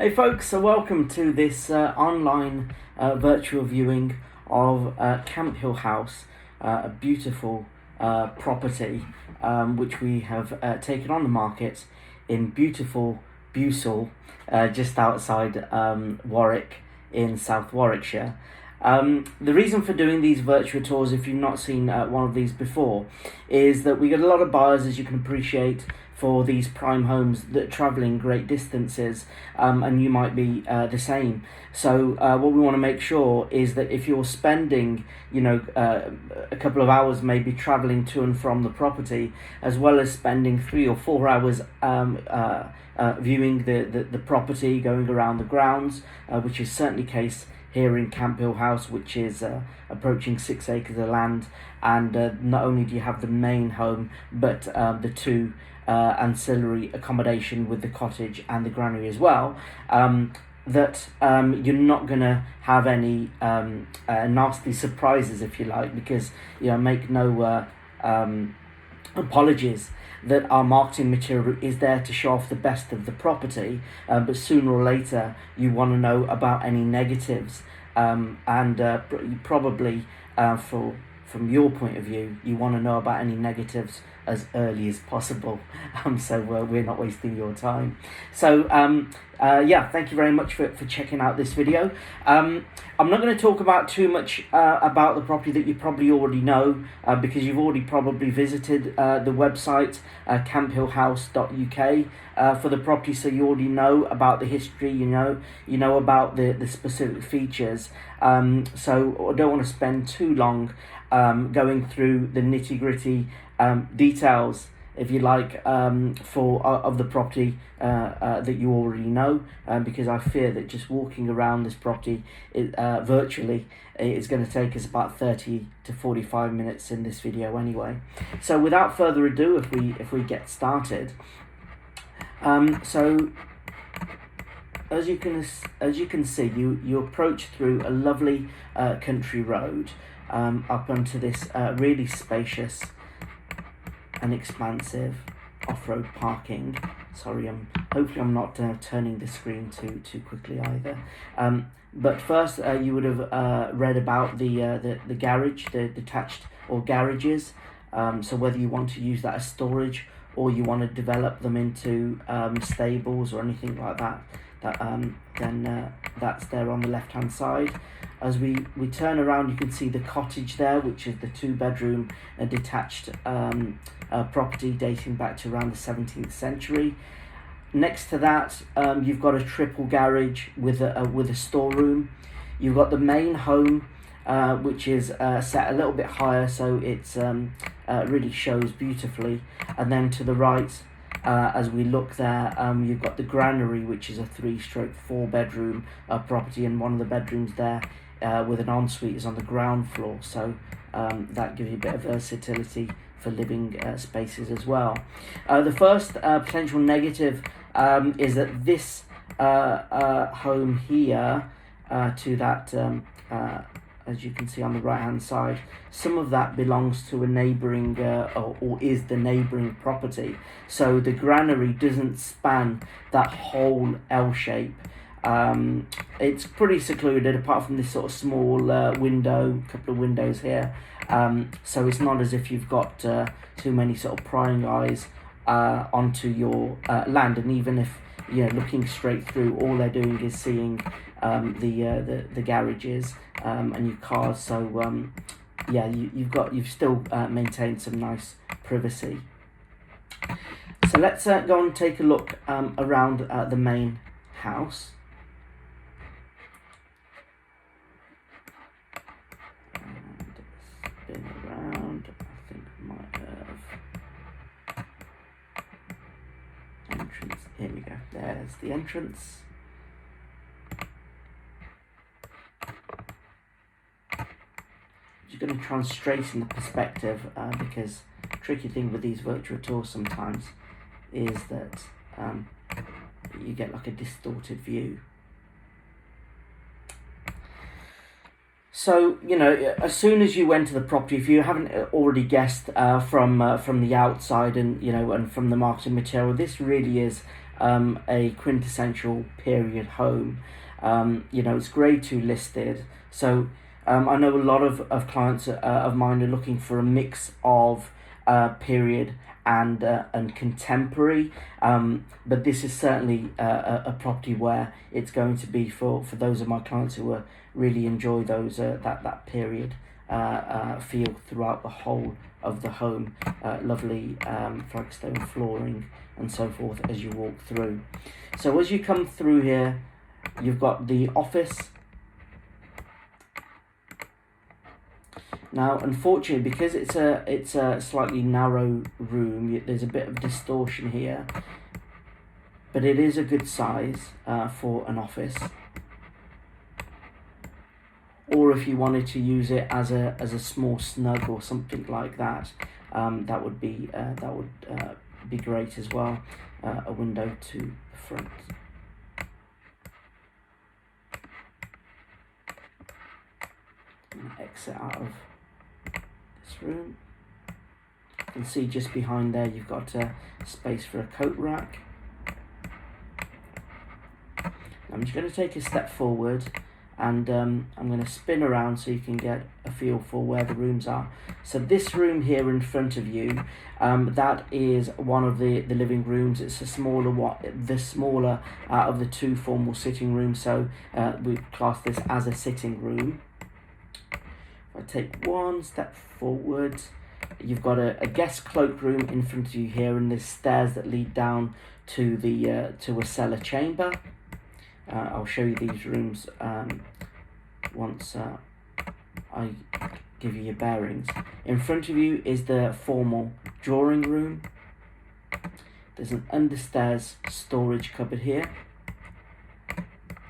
Hey folks, so welcome to this online virtual viewing of Camp Hill House, a beautiful property which we have taken on the market in beautiful Balsall, just outside Warwick in South Warwickshire. The reason for doing these virtual tours, if you've not seen one of these before, is that we get a lot of buyers, as you can appreciate, for these prime homes that are travelling great distances, and you might be the same. So what we want to make sure is that if you're spending, a couple of hours maybe travelling to and from the property, as well as spending 3 or 4 hours viewing the property, going around the grounds, which is certainly the case here in Camp Hill House, which is approaching 6 acres of land, and not only do you have the main home, but the two ancillary accommodation with the cottage and the granary as well, that you're not going to have any nasty surprises, if you like, because make no apologies that our marketing material is there to show off the best of the property, but sooner or later you want to know about any negatives, and probably from your point of view, you want to know about any negatives as early as possible, so we're not wasting your time. So thank you very much for checking out this video. I'm not going to talk about too much about the property that you probably already know, because you've already probably visited the website camphillhouse.uk for the property, so you already know about the history, you know about the specific features, so I don't want to spend too long going through the nitty-gritty details, if you like, of the property that you already know, because I fear that just walking around this property virtually is going to take us about 30 to 45 minutes in this video anyway. So without further ado, if we get started, so as you can see, you approach through a lovely country road up onto this really spacious and expansive off-road parking. Sorry, hopefully I'm not turning the screen too quickly either. But first, you would have read about the garage, the detached or garages. So whether you want to use that as storage or you want to develop them into stables or anything like that, then that's there on the left-hand side. As we turn around, you can see the cottage there, which is the 2-bedroom detached property dating back to around the 17th century. Next to that, you've got a triple garage with a storeroom. You've got the main home, which is set a little bit higher, so it's really shows beautifully. And then to the right, as we look there, you've got the granary, which is a 3/4-bedroom property, and one of the bedrooms there with an ensuite is on the ground floor, so that gives you a bit of versatility for living spaces as well. The first potential negative is that this home here, to that, as you can see on the right hand side, some of that belongs to a neighbouring or is the neighbouring property, so the granary doesn't span that whole L shape. It's pretty secluded apart from this sort of small couple of windows here, so it's not as if you've got too many sort of prying eyes onto your land, and even if looking straight through, all they're doing is seeing the garages and your cars, so you've still maintained some nice privacy. So let's go and take a look around the main house. Spin around, I think we might have entrance. Here we go, there's the entrance. Just going to try and straighten the perspective, because the tricky thing with these virtual tours sometimes is that you get like a distorted view. So, as soon as you enter the property, if you haven't already guessed from the outside and, and from the marketing material, this really is a quintessential period home. It's grade 2 listed, so I know a lot of clients of mine are looking for a mix of period and contemporary, but this is certainly a property where it's going to be for those of my clients who really enjoy those that period feel throughout the whole of the home. Lovely flagstone flooring and so forth as you walk through. So as you come through here, you've got the office. Now, unfortunately, because it's a slightly narrow room, there's a bit of distortion here, but it is a good size for an office. Or if you wanted to use it as a small snug or something like that, that would be great as well. A window to the front. Exit out of this room. You can see just behind there you've got space for a coat rack. I'm just going to take a step forward, and I'm going to spin around so you can get a feel for where the rooms are. So this room here in front of you, that is one of the living rooms. It's the smaller out of the two formal sitting rooms, so we class this as a sitting room. If I take one step forward, you've got a guest cloakroom in front of you here, and there's stairs that lead down to to a cellar chamber. I'll show you these rooms once I give you your bearings. In front of you is the formal drawing room. There's an understairs storage cupboard here,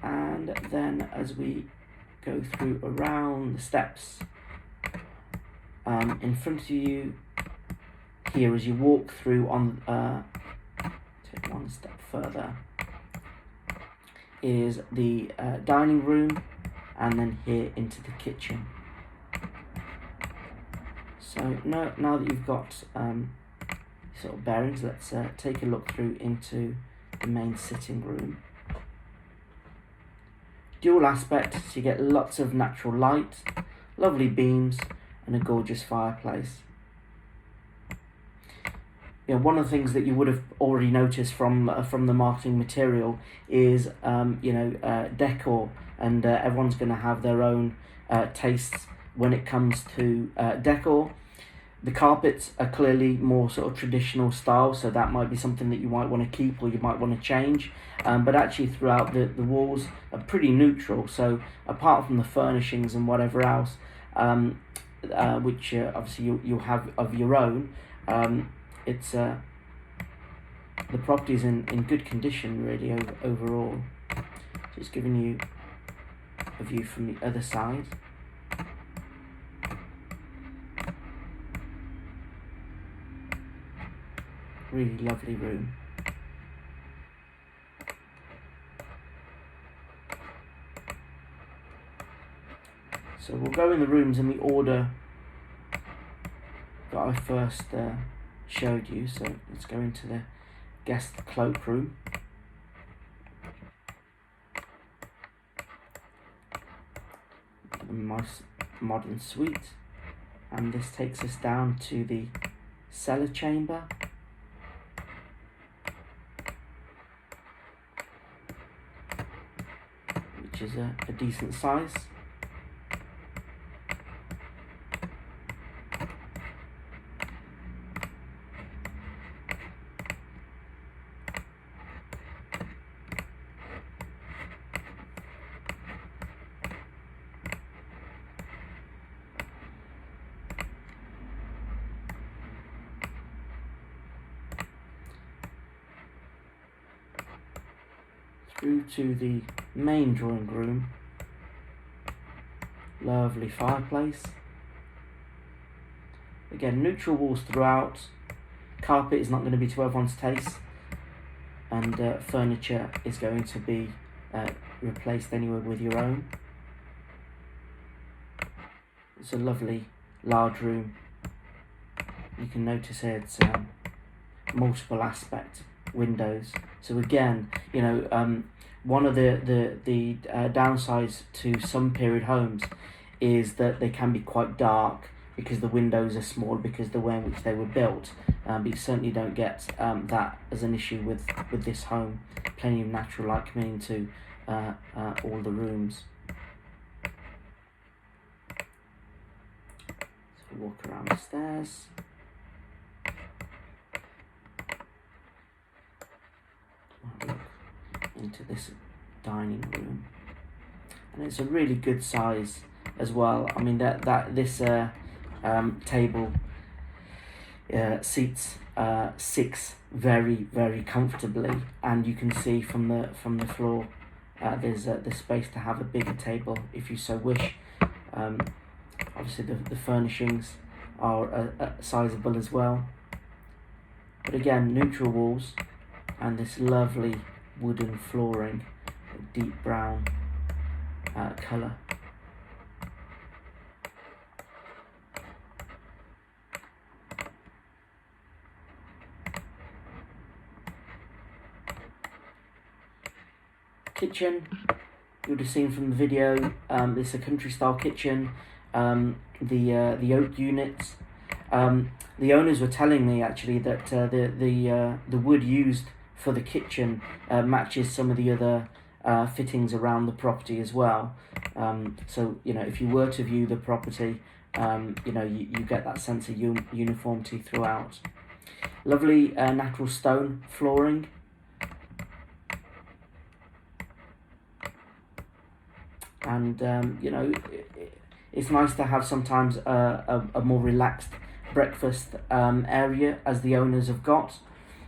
and then as we go through around the steps, in front of you here as you walk through on take one step further is the dining room, and then here into the kitchen. So now that you've got sort of bearings, let's take a look through into the main sitting room. Dual aspect, so you get lots of natural light, lovely beams, and a gorgeous fireplace. One of the things that you would have already noticed from the marketing material is decor, and everyone's going to have their own tastes when it comes to decor. The carpets are clearly more sort of traditional style, so that might be something that you might want to keep or you might want to change. But actually throughout the walls are pretty neutral, so apart from the furnishings and whatever else, which obviously you'll have of your own, it's the property's in good condition really overall. Just giving you a view from the other side. Really lovely room. So we'll go in the rooms in the order that I first showed you. So let's go into the guest cloakroom. A nice modern suite, and this takes us down to the cellar chamber. Which is a decent size. Through to the main drawing room. Lovely fireplace. Again, neutral walls throughout. Carpet is not going to be to everyone's taste, and furniture is going to be replaced anyway with your own. It's a lovely large room. You can notice here it's multiple aspect. windows. So again, you know, one of the downsides to some period homes is that they can be quite dark because the windows are small because the way in which they were built. But you certainly don't get that as an issue with this home. Plenty of natural light coming into all the rooms. So walk around the stairs. Look into this dining room, and it's a really good size as well. I mean this table seats 6 very comfortably, and you can see from the floor there's space to have a bigger table if you so wish. Obviously the furnishings are sizable as well, but again, neutral walls and this lovely wooden flooring, a deep brown colour. Kitchen, you would have seen from the video, this is a country style kitchen. The oak units. The owners were telling me actually that the wood used for the kitchen matches some of the other fittings around the property as well. So you know, if you were to view the property, you know, you get that sense of uniformity throughout. Lovely natural stone flooring. And you know, it's nice to have sometimes a more relaxed breakfast area, as the owners have got,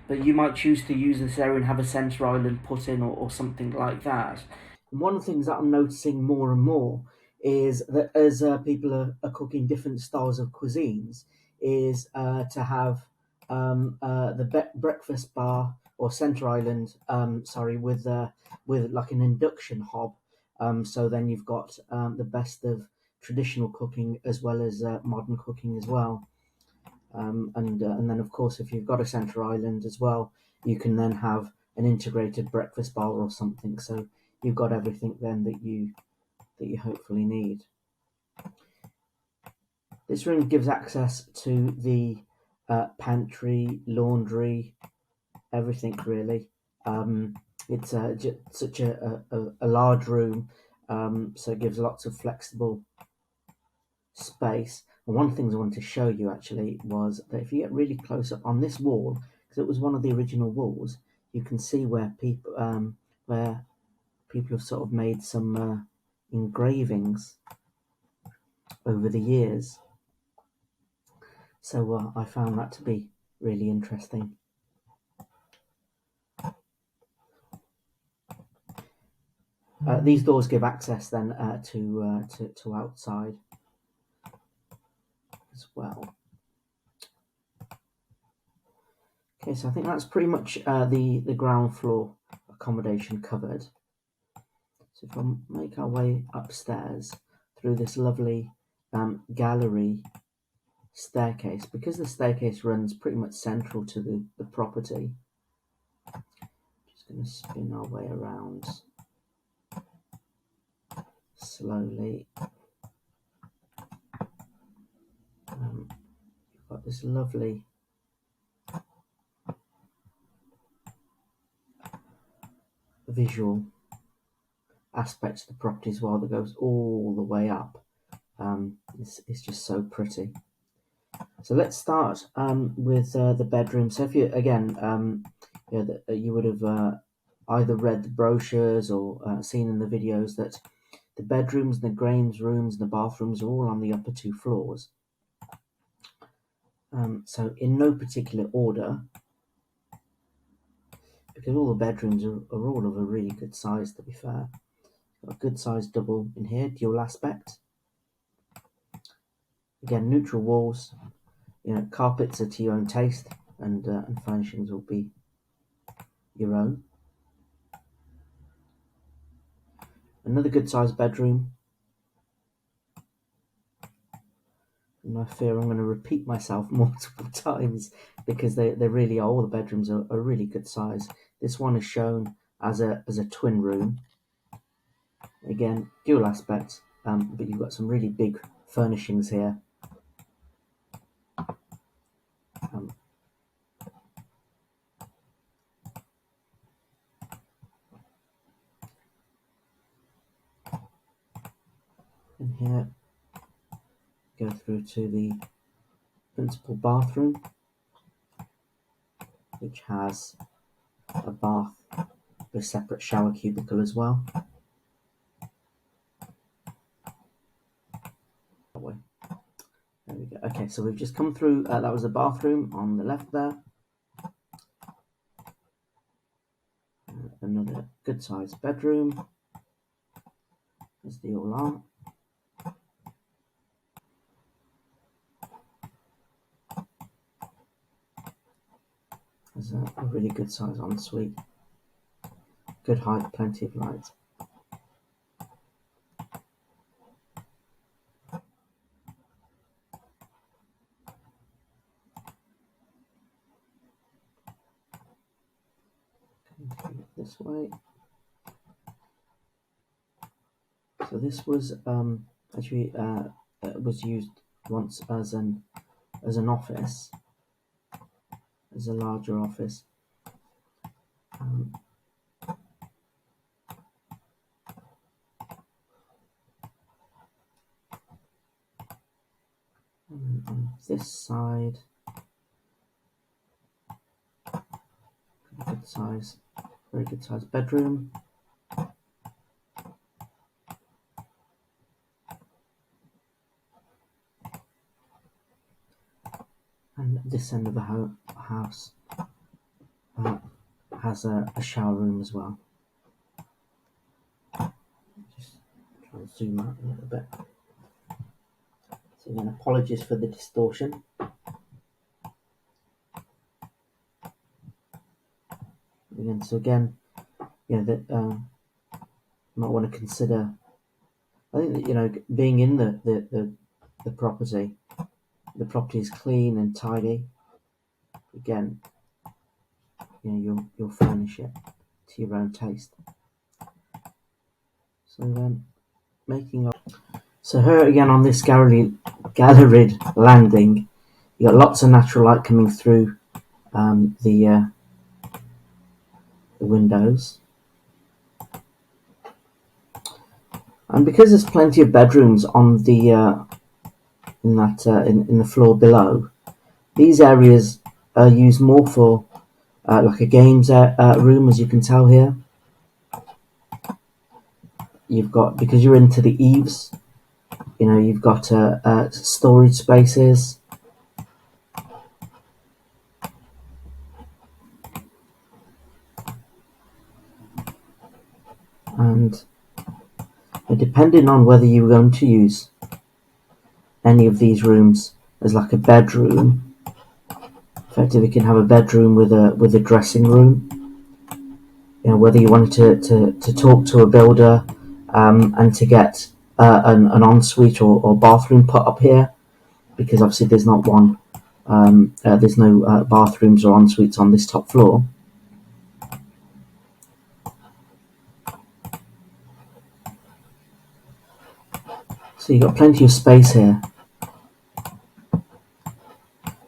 but you might choose to use this area and have a centre island put in, or something like that. And one of the things that I'm noticing more and more is that as people are cooking different styles of cuisines, is to have the breakfast bar or centre island, with like an induction hob. So then you've got the best of traditional cooking as well as modern cooking as well. And then of course, if you've got a centre island as well, you can then have an integrated breakfast bar or something. So you've got everything then that you hopefully need. This room gives access to the pantry, laundry, everything really. It's such a large room, so it gives lots of flexible space. And one of the things I wanted to show you actually was that if you get really close up on this wall, because it was one of the original walls, you can see where people have sort of made some engravings over the years. So I found that to be really interesting. These doors give access then to outside as well. Okay, so I think that's pretty much the ground floor accommodation covered. So if we make our way upstairs through this lovely gallery staircase, because the staircase runs pretty much central to the property, just going to spin our way around slowly. You've got this lovely visual aspect to the property as well that goes all the way up. It's just so pretty. So let's start with the bedroom. So if you again, you would have either read the brochures or seen in the videos that the bedrooms, the Graham's rooms, and the bathrooms are all on the upper 2 floors. So in no particular order, because all the bedrooms are all of a really good size, to be fair. Got a good sized double in here, dual aspect. Again, neutral walls. You know, carpets are to your own taste, and furnishings will be your own. Another good sized bedroom. And I fear I'm going to repeat myself multiple times because they really are. All the bedrooms are really good size. This one is shown as a twin room. Again, dual aspect, but you've got some really big furnishings here. And here, go through to the principal bathroom, which has a bath with a separate shower cubicle as well. There we go. Okay, so we've just come through. That was a bathroom on the left there. Another good-sized bedroom, as they all are. There's a really good size ensuite. Good height, plenty of light. This way. So this was actually was used once as an office, as a larger office. And on this side, good size, very good size bedroom. And this end of the house has a shower room as well. Just try and zoom out a little bit. So again, apologies for the distortion. Again, you know, that you might want to consider. I think that, you know, being in the property, the property is clean and tidy. Again, you know, you'll furnish it to your own taste. So making up. So here again on this galleried landing, you got lots of natural light coming through the windows, and because there's plenty of bedrooms on the in the floor below, these areas are used more for like a games room, as you can tell here. You've got, because you're into the eaves, you know, you've got storage spaces. And depending on whether you're going to use any of these rooms as like a bedroom, effectively you can have a bedroom with a dressing room. You know, whether you wanted to talk to a builder and to get an ensuite or bathroom put up here, because obviously there's not one, there's no bathrooms or ensuites on this top floor. So you've got plenty of space here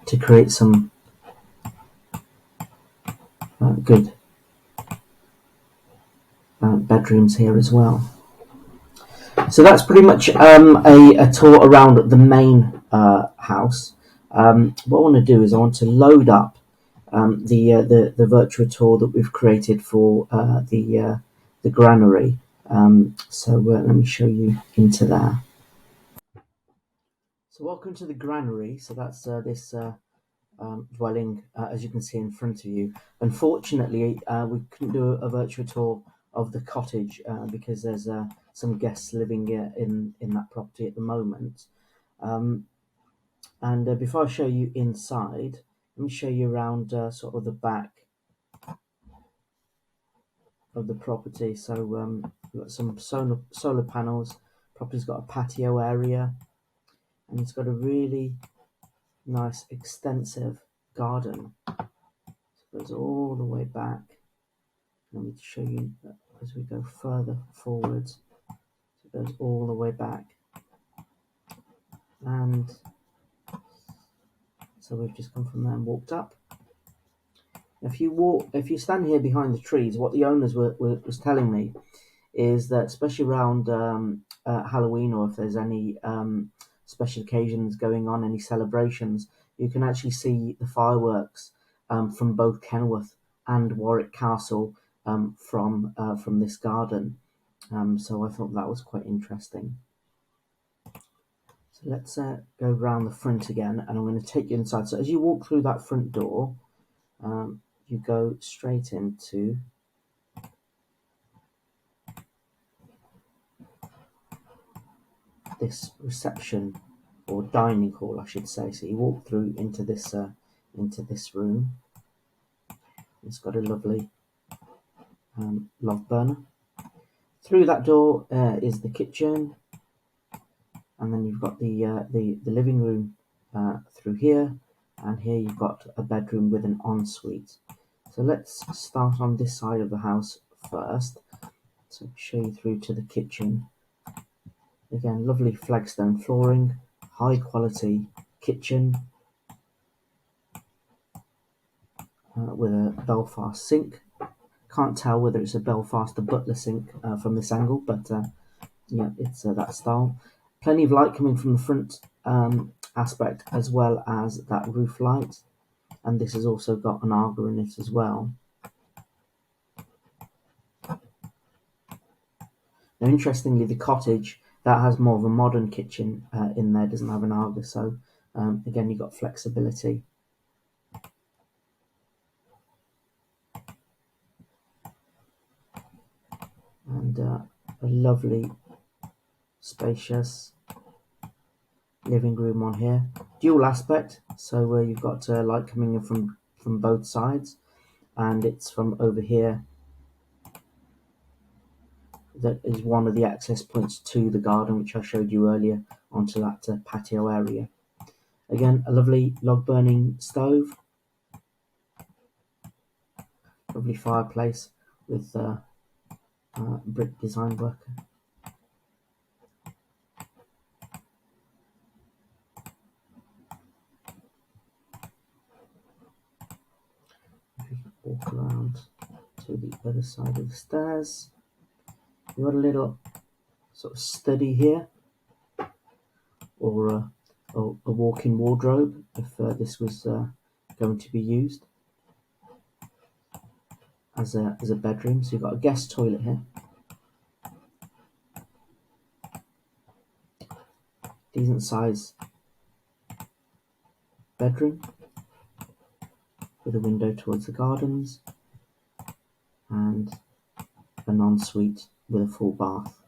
to create some good bedrooms here as well. So that's pretty much a tour around the main house. What I want to do is I want to load up the virtual tour that we've created for the granary. So let me show you into there. So welcome to the granary. So that's this dwelling, as you can see in front of you. Unfortunately, we couldn't do a virtual tour of the cottage because there's some guests living in that property at the moment. And before I show you inside, let me show you around sort of the back of the property. So we've got some solar panels. Property's got a patio area. and it's got a really nice extensive garden. So it goes all the way back. Let me show you as we go further forwards. So it goes all the way back, and so we've just come from there and walked up. If you stand here behind the trees, what the owners was telling me is that, especially around Halloween, or if there's any special occasions going on, any celebrations, you can actually see the fireworks from both Kenilworth and Warwick Castle from this garden. So I thought that was quite interesting. So let's go around the front again, and I'm going to take you inside. So as you walk through that front door, you go straight into this reception, or dining hall, I should say. So you walk through into this room. It's got a lovely log burner. Through that door is the kitchen, and then you've got the living room through here, and here you've got a bedroom with an ensuite. So let's start on this side of the house first. So show you through to the kitchen. Again, lovely flagstone flooring, high quality kitchen with a Belfast sink. Can't tell whether it's a Belfast or Butler sink from this angle, but yeah, it's that style. Plenty of light coming from the front aspect, as well as that roof light, and this has also got an Arga in it as well. Now, interestingly, the cottage that has more of a modern kitchen in there doesn't have an Arga, so again, you've got flexibility. And a lovely, spacious living room on here. Dual aspect, so you've got light coming in from both sides, and it's from over here that is one of the access points to the garden, which I showed you earlier, onto that patio area. Again, a lovely log burning stove, lovely fireplace with brick design work. Walk around to the other side of the stairs. You've got a little sort of study here, or a walk-in wardrobe if this was going to be used as a bedroom. So you've got a guest toilet here, decent size bedroom with a window towards the gardens, and an ensuite with a full bath.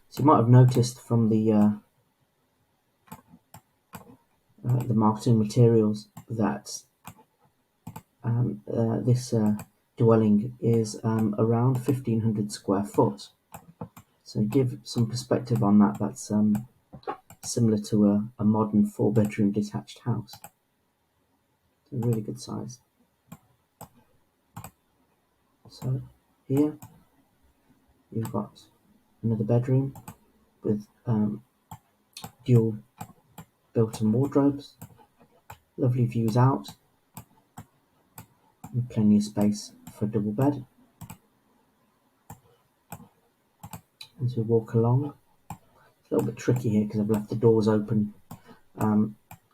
So you might have noticed from the marketing materials that this dwelling is around 1,500 square foot. So give some perspective on that. That's similar to a modern 4-bedroom detached house. It's a really good size. So here you've got another bedroom with dual built-in wardrobes, lovely views out, and plenty of space for a double bed. As we walk along, it's a little bit tricky here because I've left the doors open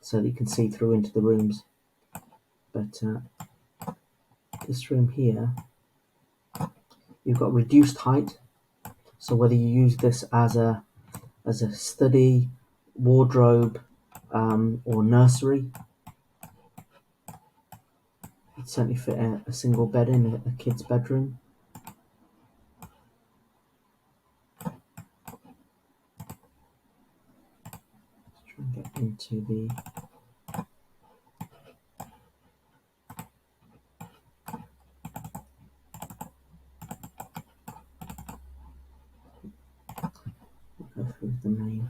so that you can see through into the rooms. But this room here, you've got reduced height, so whether you use this as a study, wardrobe, or nursery, you'd certainly fit a single bed in a kid's bedroom. Let's try and get into the go through the main.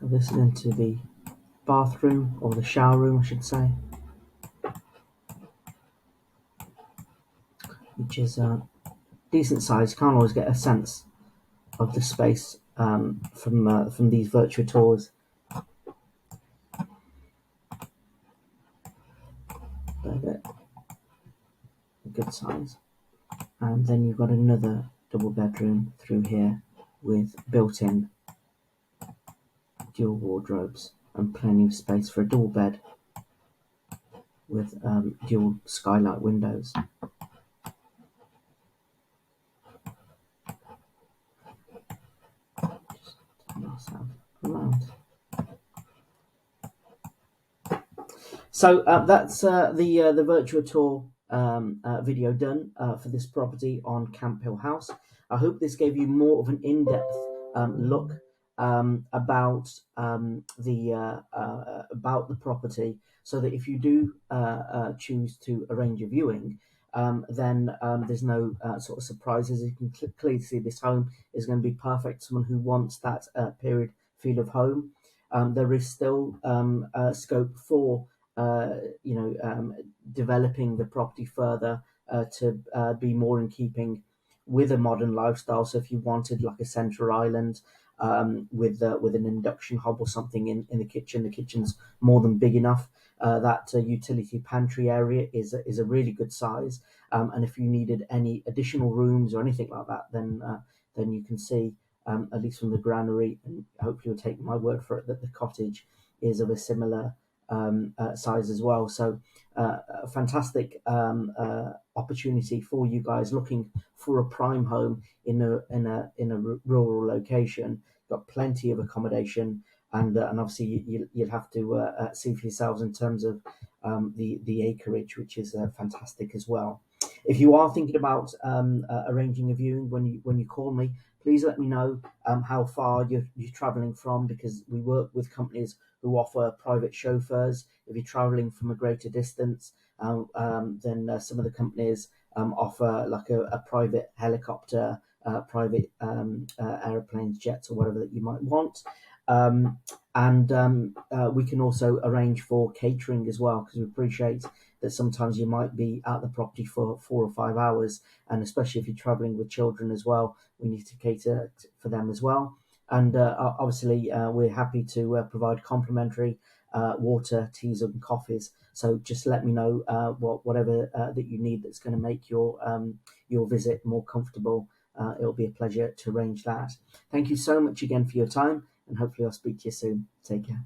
So this is into the bathroom, or the shower room I should say, which is decent size. Can't always get a sense of the space from these virtual tours, but a good size. And then you've got another double bedroom through here with built-in dual wardrobes and plenty of space for a double bed with dual skylight windows. Just turn myself around. So that's the virtual tour video done for this property on Camp Hill House. I hope this gave you more of an in-depth look about the property, so that if you do choose to arrange a viewing, then there's no sort of surprises. You can clearly see this home is going to be perfect for someone who wants that period feel of home. There is still scope for developing the property further to be more in keeping with a modern lifestyle. So if you wanted like a centre island with an induction hob or something in the kitchen's more than big enough. That utility pantry area is a really good size. And if you needed any additional rooms or anything like that, then you can see, at least from the granary, and hopefully you'll take my word for it, that the cottage is of a similar size as well. So a fantastic opportunity for you guys looking for a prime home in a rural location. Got plenty of accommodation, and obviously you'll have to see for yourselves in terms of the acreage, which is fantastic as well. If you are thinking about arranging a viewing, when you call me, please let me know how far you're travelling from, because we work with companies who offer private chauffeurs. If you're travelling from a greater distance, then some of the companies offer like a private helicopter, private aeroplanes, jets, or whatever that you might want. And we can also arrange for catering as well, because we appreciate that sometimes you might be at the property for 4 or 5 hours, and especially if you're travelling with children as well, we need to cater for them as well. And obviously, we're happy to provide complimentary water, teas, and coffees. So just let me know whatever that you need that's going to make your visit more comfortable. It'll be a pleasure to arrange that. Thank you so much again for your time, and hopefully I'll speak to you soon. Take care.